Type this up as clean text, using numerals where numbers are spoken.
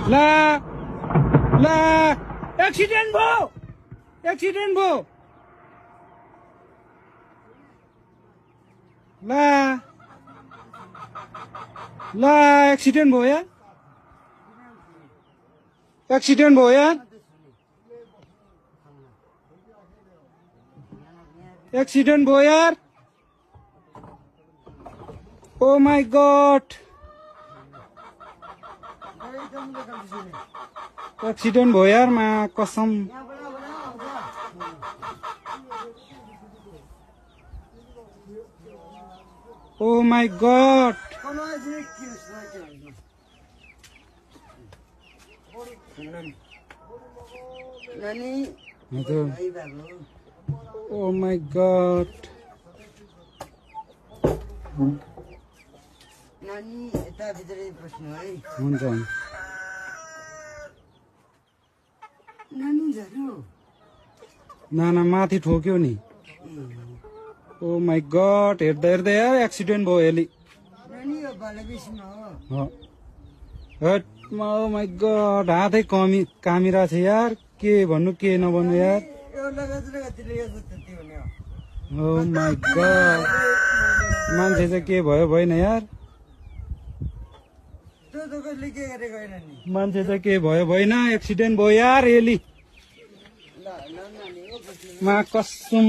ला ला एक्सिडेन्ट भयो ला ला एक्सिडेन्ट भयो यार एक्सिडेन्ट भयो यार ओ माय गॉड एक्सिडेन्ट भयो यार मा कसम oh my God oh my God नानी यता भित्रै बस्नु है हुन्छ नानी झर्नु नाना माथि ठोक्यो नि ओ माय गॉड हेर्दा हेर्दा यार एक्सिडेन्ट भयो एली नानी यो बालबिसमा हो हट ओ माय गॉड हातै कामिरा छ यार के भन्नु के नभन्नु यार यो लगातिर कतिले यो जति भन्यो ओ माय गॉड मान्छे चाहिँ के भयो भएन यार त्यो त कसले के गरेको होइन नि मान्छे चाहिँ के भयो भएन एक्सिडेन्ट भयो यार एली ल नानी हो मा कसम